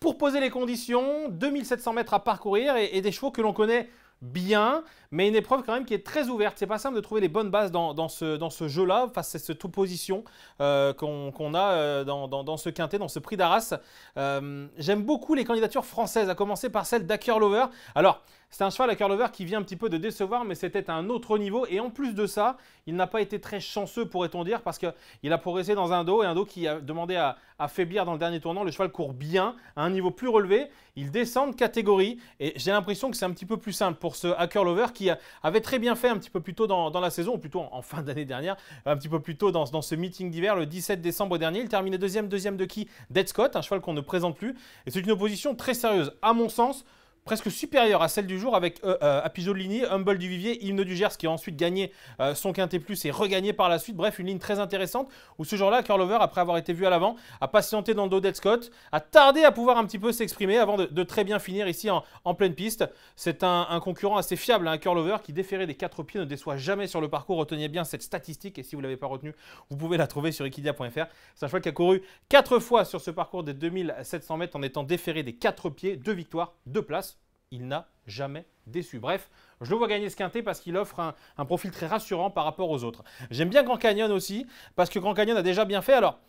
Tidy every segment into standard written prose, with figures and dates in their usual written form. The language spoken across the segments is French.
pour poser les conditions, 2700 mètres à parcourir et des chevaux que l'on connaît bien, mais une épreuve quand même qui est très ouverte. C'est pas simple de trouver les bonnes bases dans ce jeu-là, face à cette opposition qu'on a dans ce quintet, dans ce prix d'Arras. J'aime beaucoup les candidatures françaises, à commencer par celle d'Ackerlover. Alors, c'est un cheval Ackerlover qui vient un petit peu de décevoir, mais c'était à un autre niveau. Et en plus de ça, il n'a pas été très chanceux, pourrait-on dire, parce qu'il a progressé dans un dos, et un dos qui a demandé à faiblir dans le dernier tournant. Le cheval court bien, à un niveau plus relevé. Il descend de catégorie, et j'ai l'impression que c'est un petit peu plus simple pour ce Ackerlover qui avait très bien fait un petit peu plus tôt dans la saison, ou plutôt en fin d'année dernière, un petit peu plus tôt dans ce meeting d'hiver, le 17 décembre dernier. Il terminait deuxième de qui? Dead Scott, un cheval qu'on ne présente plus. Et c'est une opposition très sérieuse, à mon sens, presque supérieure à celle du jour avec Apijolini, Humble du Vivier, Hymne du Gers qui a ensuite gagné son quintet plus et regagné par la suite. Bref, une ligne très intéressante où ce jour-là, Ackerlover, après avoir été vu à l'avant, a patienté dans le dos d'Ed Scott, a tardé à pouvoir un petit peu s'exprimer avant de très bien finir ici en pleine piste. C'est un concurrent assez fiable, un Ackerlover qui déféré des 4 pieds ne déçoit jamais sur le parcours. Retenez bien cette statistique et si vous ne l'avez pas retenue, vous pouvez la trouver sur equidia.fr. C'est un cheval qui a couru 4 fois sur ce parcours des 2700 mètres en étant déféré des 4 pieds, 2 victoires, 2 places. Il n'a jamais déçu. Bref, je le vois gagner ce quintet parce qu'il offre un profil très rassurant par rapport aux autres. J'aime bien Grand Canyon aussi parce que Grand Canyon a déjà bien fait. Alors,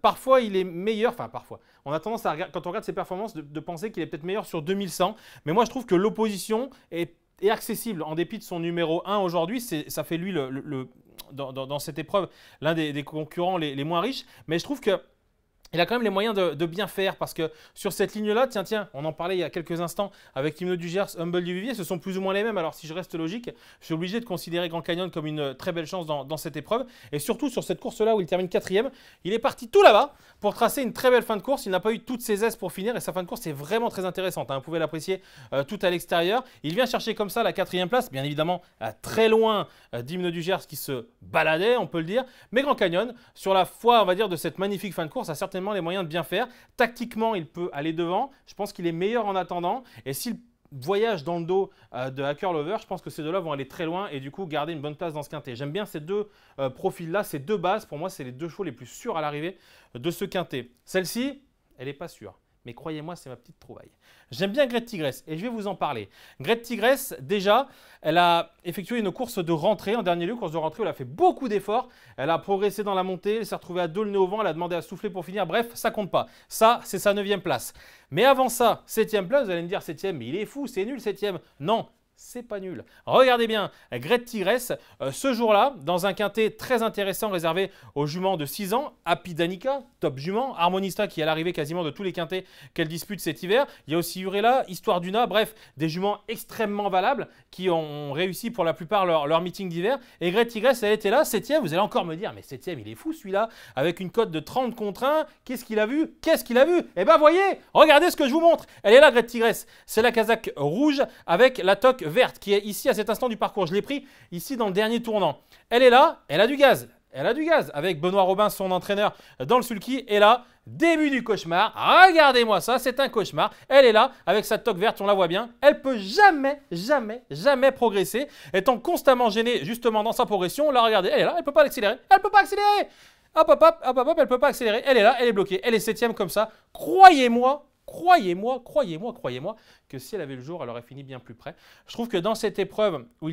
parfois il est meilleur, enfin parfois, on a tendance à, quand on regarde ses performances, de penser qu'il est peut-être meilleur sur 2100. Mais moi je trouve que l'opposition est accessible en dépit de son numéro 1 aujourd'hui. Ça fait lui, dans cette épreuve, l'un des concurrents les moins riches. Mais je trouve que il a quand même les moyens de bien faire parce que sur cette ligne-là, tiens, on en parlait il y a quelques instants avec Hymne du Gers, Humble du Vivier, ce sont plus ou moins les mêmes. Alors si je reste logique, je suis obligé de considérer Grand Canyon comme une très belle chance dans cette épreuve. Et surtout sur cette course-là où il termine 4e, il est parti tout là-bas pour tracer une très belle fin de course. Il n'a pas eu toutes ses aises pour finir et sa fin de course est vraiment très intéressante. Hein. Vous pouvez l'apprécier tout à l'extérieur. Il vient chercher comme ça la 4e place, bien évidemment très loin d'Hymne du Gers qui se baladait, on peut le dire. Mais Grand Canyon, sur la foi, on va dire, de cette magnifique fin de course, a certainement les moyens de bien faire. Tactiquement, il peut aller devant. Je pense qu'il est meilleur en attendant. Et s'il voyage dans le dos de Ackerlover, je pense que ces deux-là vont aller très loin et du coup garder une bonne place dans ce quintet. J'aime bien ces deux profils-là, ces deux bases. Pour moi, c'est les deux chevaux les plus sûrs à l'arrivée de ce quintet. Celle-ci, elle n'est pas sûre. Mais croyez-moi, c'est ma petite trouvaille. J'aime bien Great Tigress et je vais vous en parler. Great Tigress, déjà, elle a effectué une course de rentrée. En dernier lieu, course de rentrée où elle a fait beaucoup d'efforts. Elle a progressé dans la montée, elle s'est retrouvée à dos le nez au vent, elle a demandé à souffler pour finir. Bref, ça compte pas. Ça, c'est sa 9e place. Mais avant ça, 7e place, vous allez me dire 7e, mais il est fou, c'est nul 7e. Non. C'est pas nul. Regardez bien, Great Tigress, ce jour-là, dans un quintet très intéressant réservé aux juments de 6 ans, Happy Danica, top jument, Harmonista qui est à l'arrivée quasiment de tous les quintets qu'elle dispute cet hiver. Il y a aussi Urella, Histoire d'Una, bref, des juments extrêmement valables qui ont réussi pour la plupart leur meeting d'hiver. Et Great Tigress, elle était là, 7e. Vous allez encore me dire, mais 7e, il est fou celui-là, avec une cote de 30 contre 1. Qu'est-ce qu'il a vu? Qu'est-ce qu'il a vu? Eh ben voyez, regardez ce que je vous montre. Elle est là, Great Tigress. C'est la casaque rouge avec la toque verte qui est ici à cet instant du parcours. Je l'ai pris ici dans le dernier tournant. Elle est là, elle a du gaz. Elle a du gaz avec Benoît Robin, son entraîneur dans le sulky. Et là, début du cauchemar. Regardez-moi ça, c'est un cauchemar. Elle est là avec sa toque verte, on la voit bien. Elle peut jamais progresser. Étant constamment gênée justement dans sa progression. Là, regardez, elle est là, elle peut pas l'accélérer. Elle peut pas accélérer. Hop, elle peut pas accélérer. Elle est là, elle est bloquée. Elle est 7e comme ça. Croyez-moi que si elle avait le jour, elle aurait fini bien plus près. Je trouve que dans cette épreuve où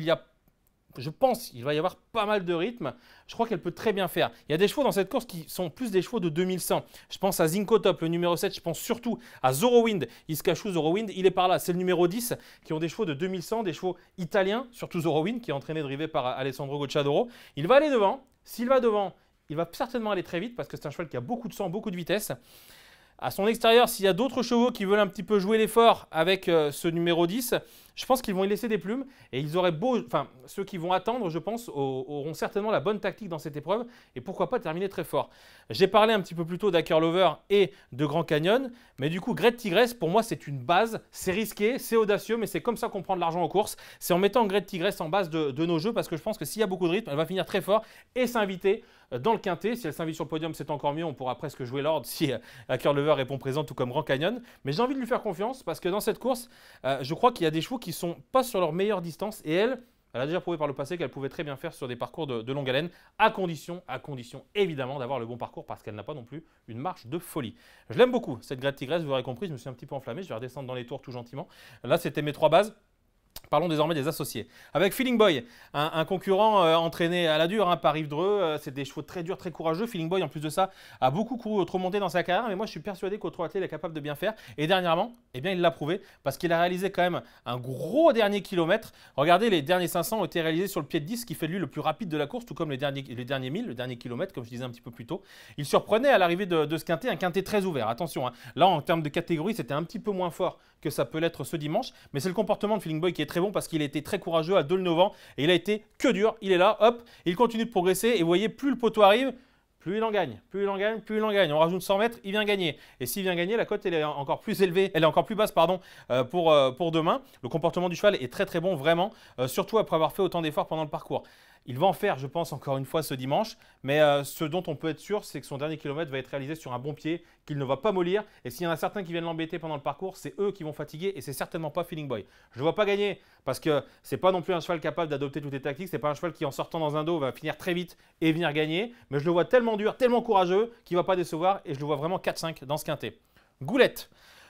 je pense qu'il va y avoir pas mal de rythme, je crois qu'elle peut très bien faire. Il y a des chevaux dans cette course qui sont plus des chevaux de 2100. Je pense à Zinco Top, le numéro 7. Je pense surtout à Zorowind. Iskachou Zorowind, il est par là. C'est le numéro 10 qui ont des chevaux de 2100, des chevaux italiens, surtout Zorowind qui est entraîné drivé par Alessandro Gocciadoro. Il va aller devant. S'il va devant, il va certainement aller très vite parce que c'est un cheval qui a beaucoup de sang, beaucoup de vitesse. À son extérieur, s'il y a d'autres chevaux qui veulent un petit peu jouer l'effort avec ce numéro 10, je pense qu'ils vont y laisser des plumes. Et ils auraient beau, enfin, ceux qui vont attendre, je pense, auront certainement la bonne tactique dans cette épreuve. Et pourquoi pas terminer très fort. J'ai parlé un petit peu plus tôt d'Ackerlover et de Grand Canyon. Mais du coup, Great Tigress, pour moi, c'est une base. C'est risqué, c'est audacieux, mais c'est comme ça qu'on prend de l'argent aux courses. C'est en mettant Great Tigress en base de nos jeux parce que je pense que s'il y a beaucoup de rythme, elle va finir très fort et s'inviter dans le quintet. Si elle s'invite sur le podium, c'est encore mieux. On pourra presque jouer l'ordre si Ackerlover répond présent, tout comme Grand Canyon. Mais j'ai envie de lui faire confiance parce que dans cette course, je crois qu'il y a des chevaux qui ne sont pas sur leur meilleure distance. Et elle, Elle a déjà prouvé par le passé qu'elle pouvait très bien faire sur des parcours de longue haleine, à condition évidemment d'avoir le bon parcours parce qu'elle n'a pas non plus une marche de folie. Je l'aime beaucoup, cette Grade Tigresse, vous aurez compris, je me suis un petit peu enflammé, je vais redescendre dans les tours tout gentiment. Là, c'était mes 3 bases. Parlons désormais des associés. Avec Feeling Boy, un concurrent entraîné à la dure par Yves Dreux, c'est des chevaux très durs, très courageux. Feeling Boy, en plus de ça, a beaucoup couru trop monté dans sa carrière, mais moi je suis persuadé qu'au trot attelé, il est capable de bien faire. Et dernièrement, eh bien, il l'a prouvé parce qu'il a réalisé quand même un gros dernier kilomètre. Regardez, les derniers 500 ont été réalisés sur le pied de 10, ce qui fait de lui le plus rapide de la course, tout comme les derniers 1000, le dernier kilomètre, comme je disais un petit peu plus tôt. Il surprenait à l'arrivée de ce quintet, un quintet très ouvert. Attention, hein. Là en termes de catégorie, c'était un petit peu moins fort que ça peut l'être ce dimanche, mais c'est le comportement de Feeling Boy qui est très bon parce qu'il a été très courageux à 2 le 9 ans et il a été que dur. Il est là, hop, il continue de progresser et vous voyez, plus le poteau arrive, plus il en gagne, plus il en gagne, plus il en gagne. On rajoute 100 mètres, il vient gagner. Et s'il vient gagner, la cote elle est encore plus élevée, elle est encore plus basse pardon, pour demain. Le comportement du cheval est très très bon vraiment, surtout après avoir fait autant d'efforts pendant le parcours. Il va en faire, je pense, encore une fois ce dimanche. Mais ce dont on peut être sûr, c'est que son dernier kilomètre va être réalisé sur un bon pied, qu'il ne va pas mollir. Et s'il y en a certains qui viennent l'embêter pendant le parcours, c'est eux qui vont fatiguer et c'est certainement pas Feeling Boy. Je ne le vois pas gagner parce que c'est pas non plus un cheval capable d'adopter toutes les tactiques. C'est pas un cheval qui, en sortant dans un dos, va finir très vite et venir gagner. Mais je le vois tellement dur, tellement courageux qu'il ne va pas décevoir et je le vois vraiment 4-5 dans ce quintet. Goulette.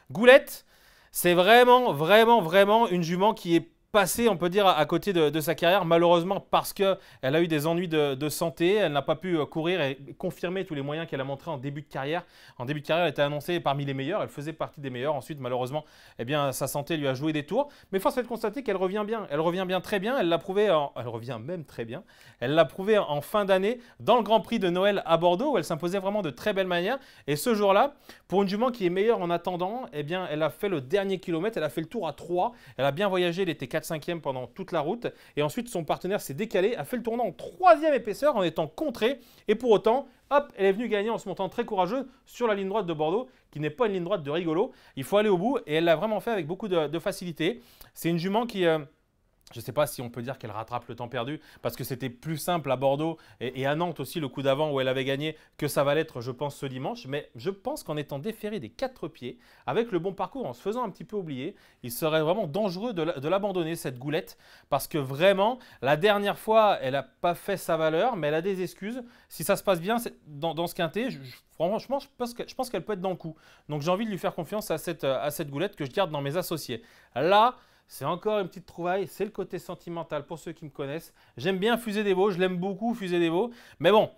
Goulette, c'est vraiment une jument qui est passée, on peut dire, à côté de sa carrière, malheureusement parce qu'elle a eu des ennuis de santé, elle n'a pas pu courir et confirmer tous les moyens qu'elle a montrés en début de carrière. En début de carrière, elle était annoncée parmi les meilleurs, elle faisait partie des meilleurs. Ensuite, malheureusement, eh bien, sa santé lui a joué des tours. Mais force est de constater qu'elle revient bien, très bien, elle l'a prouvé, elle revient même très bien. Elle l'a prouvé en fin d'année dans le Grand Prix de Noël à Bordeaux où elle s'imposait vraiment de très belle manière. Et ce jour-là, pour une jument qui est meilleure en attendant, eh bien, elle a fait le dernier kilomètre, elle a fait le tour à 3, elle a bien voyagé, elle était 4-5e pendant toute la route. Et ensuite, son partenaire s'est décalé, a fait le tournant en 3e épaisseur en étant contré. Et pour autant, hop, elle est venue gagner en se montant très courageuse sur la ligne droite de Bordeaux, qui n'est pas une ligne droite de rigolo. Il faut aller au bout et elle l'a vraiment fait avec beaucoup de facilité. C'est une jument qui... je ne sais pas si on peut dire qu'elle rattrape le temps perdu parce que c'était plus simple à Bordeaux et à Nantes aussi le coup d'avant où elle avait gagné que ça va l'être, je pense, ce dimanche. Mais je pense qu'en étant déféré des 4 pieds, avec le bon parcours, en se faisant un petit peu oublier, il serait vraiment dangereux de l'abandonner, cette Goulette. Parce que vraiment, la dernière fois, elle n'a pas fait sa valeur, mais elle a des excuses. Si ça se passe bien dans ce quintet, franchement, je pense qu'elle peut être dans le coup. Donc j'ai envie de lui faire confiance à cette Goulette que je garde dans mes associés. Là, c'est encore une petite trouvaille, c'est le côté sentimental pour ceux qui me connaissent. J'aime bien Fusée des Veaux, je l'aime beaucoup Fusée des Veaux. Mais bon,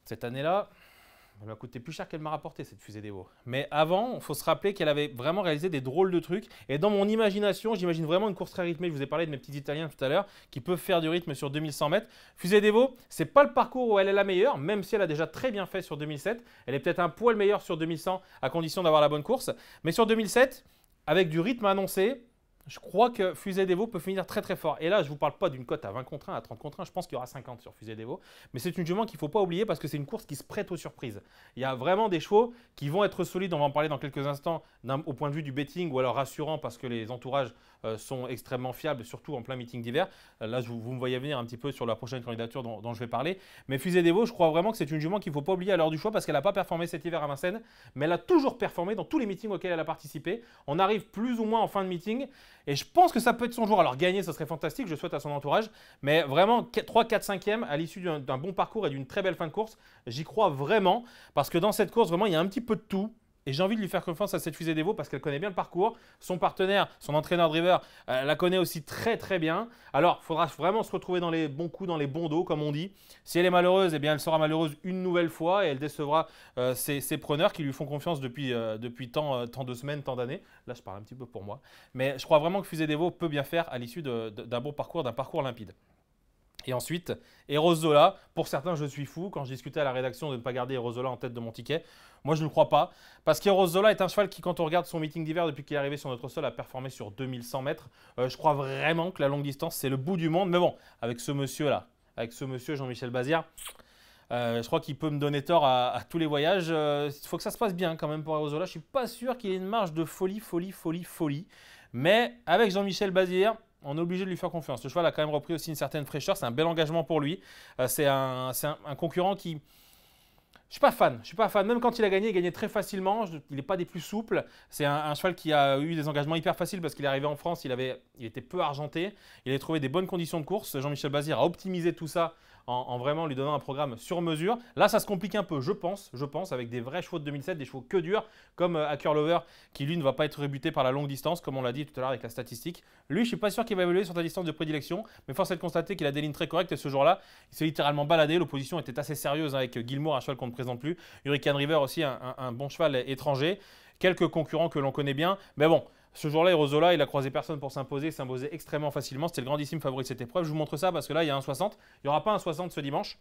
cette année-là, elle m'a coûté plus cher qu'elle m'a rapporté cette Fusée des Veaux. Mais avant, il faut se rappeler qu'elle avait vraiment réalisé des drôles de trucs. Et dans mon imagination, j'imagine vraiment une course très rythmée. Je vous ai parlé de mes petits Italiens tout à l'heure qui peuvent faire du rythme sur 2100 mètres. Fusée des Veaux, c'est pas le parcours où elle est la meilleure, même si elle a déjà très bien fait sur 2007. Elle est peut-être un poil meilleure sur 2100 à condition d'avoir la bonne course. Mais sur 2007, avec du rythme annoncé, je crois que Fusée des Veaux peut finir très très fort. Et là, je ne vous parle pas d'une cote à 20 contre 1, à 30 contre 1. Je pense qu'il y aura 50 sur Fusée des Veaux. Mais c'est une jument qu'il ne faut pas oublier parce que c'est une course qui se prête aux surprises. Il y a vraiment des chevaux qui vont être solides. On va en parler dans quelques instants au point de vue du betting ou alors rassurant parce que les entourages sont extrêmement fiables, surtout en plein meeting d'hiver. Là, vous me voyez venir un petit peu sur la prochaine candidature dont je vais parler. Mais Fusée des Veaux, je crois vraiment que c'est une jument qu'il ne faut pas oublier à l'heure du choix parce qu'elle n'a pas performé cet hiver à Vincennes. Mais elle a toujours performé dans tous les meetings auxquels elle a participé. On arrive plus ou moins en fin de meeting. Et je pense que ça peut être son jour. Alors gagner, ce serait fantastique, je souhaite à son entourage. Mais vraiment, 3, 4, 5e à l'issue d'un bon parcours et d'une très belle fin de course, j'y crois vraiment. Parce que dans cette course, vraiment, il y a un petit peu de tout. Et j'ai envie de lui faire confiance à cette Fusée des Veaux parce qu'elle connaît bien le parcours. Son partenaire, son entraîneur driver, la connaît aussi très très bien. Alors, il faudra vraiment se retrouver dans les bons coups, dans les bons dos, comme on dit. Si elle est malheureuse, eh bien, elle sera malheureuse une nouvelle fois et elle décevra ses preneurs qui lui font confiance depuis tant de semaines, tant d'années. Là, je parle un petit peu pour moi. Mais je crois vraiment que Fusée des Veaux peut bien faire à l'issue d'un bon parcours, d'un parcours limpide. Et ensuite, Eros Zola, pour certains, je suis fou. Quand je discutais à la rédaction de ne pas garder Eros Zola en tête de mon ticket, moi, je ne le crois pas. Parce qu'Eros Zola est un cheval qui, quand on regarde son meeting d'hiver depuis qu'il est arrivé sur notre sol, a performé sur 2100 mètres. Je crois vraiment que la longue distance, c'est le bout du monde. Mais bon, avec ce monsieur-là, avec ce monsieur Jean-Michel Bazir, je crois qu'il peut me donner tort à tous les voyages. Il faut que ça se passe bien quand même pour Eros Zola. Je ne suis pas sûr qu'il ait une marge de folie. Mais avec Jean-Michel Bazir, on est obligé de lui faire confiance. Le cheval a quand même repris aussi une certaine fraîcheur. C'est un bel engagement pour lui. C'est un concurrent qui, Je suis pas fan. Je suis pas fan. Même quand il gagnait très facilement. Il n'est pas des plus souples. C'est un cheval qui a eu des engagements hyper faciles parce qu'il est arrivé en France. Il était peu argenté. Il avait trouvé des bonnes conditions de course. Jean-Michel Bazir a optimisé tout ça en vraiment lui donnant un programme sur mesure. Là, ça se complique un peu, je pense, avec des vrais chevaux de 2007, des chevaux que durs, comme Hacker Lover, qui lui ne va pas être rebuté par la longue distance, comme on l'a dit tout à l'heure avec la statistique. Lui, je ne suis pas sûr qu'il va évoluer sur ta distance de prédilection, mais force est de constater qu'il a des lignes très correctes et ce jour-là, il s'est littéralement baladé. L'opposition était assez sérieuse avec Gilmour, un cheval qu'on ne présente plus. Hurricane River aussi, un bon cheval étranger. Quelques concurrents que l'on connaît bien, mais bon. Ce jour-là, Erozola, il a croisé personne pour s'imposer, il s'imposait extrêmement facilement. C'était le grandissime favori de cette épreuve. Je vous montre ça parce que là, il y a un 60. Il n'y aura pas un 60 ce dimanche.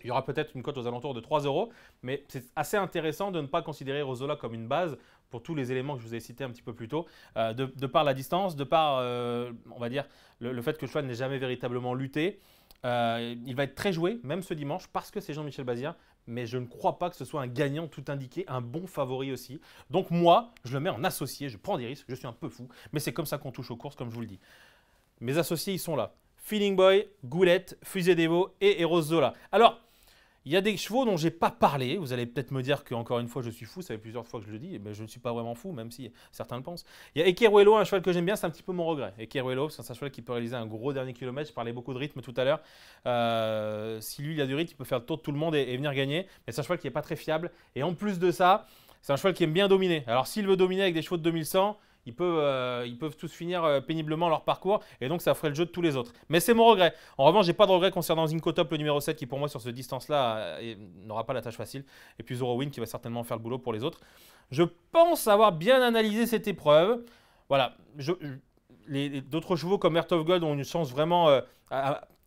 Il y aura peut-être une cote aux alentours de 3 €, mais c'est assez intéressant de ne pas considérer Erozola comme une base pour tous les éléments que je vous ai cités un petit peu plus tôt, de par la distance, de par, on va dire, le fait que le cheval n'ait jamais véritablement lutté. Il va être très joué, même ce dimanche, parce que c'est Jean-Michel Bazir, mais je ne crois pas que ce soit un gagnant tout indiqué, un bon favori aussi. Donc moi, je le mets en associé, je prends des risques, je suis un peu fou, mais c'est comme ça qu'on touche aux courses, comme je vous le dis. Mes associés, ils sont là. Feeling Boy, Goulette, Fusée d'Evo et Erozola. Alors, il y a des chevaux dont je n'ai pas parlé. Vous allez peut-être me dire qu'encore une fois, je suis fou. Ça fait plusieurs fois que je le dis. Mais je ne suis pas vraiment fou, même si certains le pensent. Il y a Ekeruelo, un cheval que j'aime bien. C'est un petit peu mon regret. Ekeruelo, c'est un cheval qui peut réaliser un gros dernier kilomètre. Je parlais beaucoup de rythme tout à l'heure. Si lui, il a du rythme, il peut faire le tour de tout le monde et venir gagner. Mais c'est un cheval qui n'est pas très fiable. Et en plus de ça, c'est un cheval qui aime bien dominer. Alors, s'il veut dominer avec des chevaux de 2100, ils peuvent tous finir péniblement leur parcours et donc ça ferait le jeu de tous les autres. Mais c'est mon regret. En revanche, j'ai pas de regret concernant Zinco Top, le numéro 7, qui pour moi sur ce distance-là n'aura pas la tâche facile. Et puis Zorowin qui va certainement faire le boulot pour les autres. Je pense avoir bien analysé cette épreuve. Voilà. D'autres chevaux comme Earth of Gold ont une chance vraiment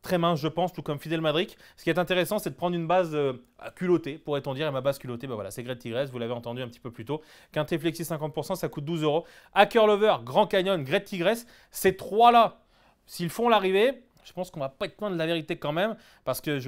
très mince, je pense, tout comme Fidel Madric. Ce qui est intéressant, c'est de prendre une base culottée, pourrait-on dire. Et ma base culottée, bah voilà, c'est Great Tigress, vous l'avez entendu un petit peu plus tôt. Quintet Flexi 50%, ça coûte 12 €. Hacker Lover, Grand Canyon, Great Tigress, ces trois-là, s'ils font l'arrivée, je pense qu'on va pas être loin de la vérité quand même, parce que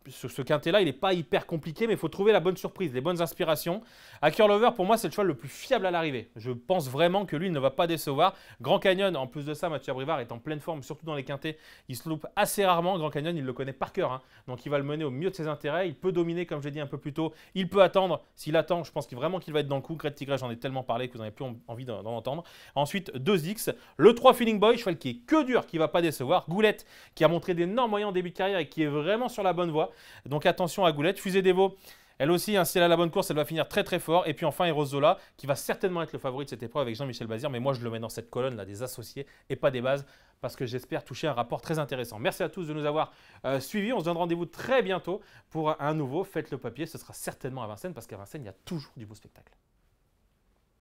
ce quintet-là, il n'est pas hyper compliqué, mais il faut trouver la bonne surprise, les bonnes inspirations. Hacker Lover, pour moi, c'est le cheval le plus fiable à l'arrivée. Je pense vraiment que lui, il ne va pas décevoir. Grand Canyon, en plus de ça, Mathieu Abrivard est en pleine forme, surtout dans les quintets. Il se loupe assez rarement. Grand Canyon, il le connaît par cœur, hein. Donc il va le mener au mieux de ses intérêts. Il peut dominer, comme je l'ai dit un peu plus tôt. Il peut attendre. S'il attend, je pense vraiment qu'il va être dans le coup. Great Tigress, j'en ai tellement parlé que vous n'avez plus envie d'en entendre. Ensuite, 2X. Le 3 Feeling Boy, cheval qui est que dur, qui ne va pas décevoir. Goulette, qui a montré d'énormes moyens en début de carrière et qui est vraiment sur la bonne voie. Donc attention à Goulette. Fusée d'Evo, elle aussi, hein, si elle a la bonne course, elle va finir très très fort. Et puis enfin, Erozola, qui va certainement être le favori de cette épreuve avec Jean-Michel Bazir. Mais moi, je le mets dans cette colonne là des associés et pas des bases parce que j'espère toucher un rapport très intéressant. Merci à tous de nous avoir suivis. On se donne rendez-vous très bientôt pour un nouveau Faites le papier. Ce sera certainement à Vincennes parce qu'à Vincennes, il y a toujours du beau spectacle.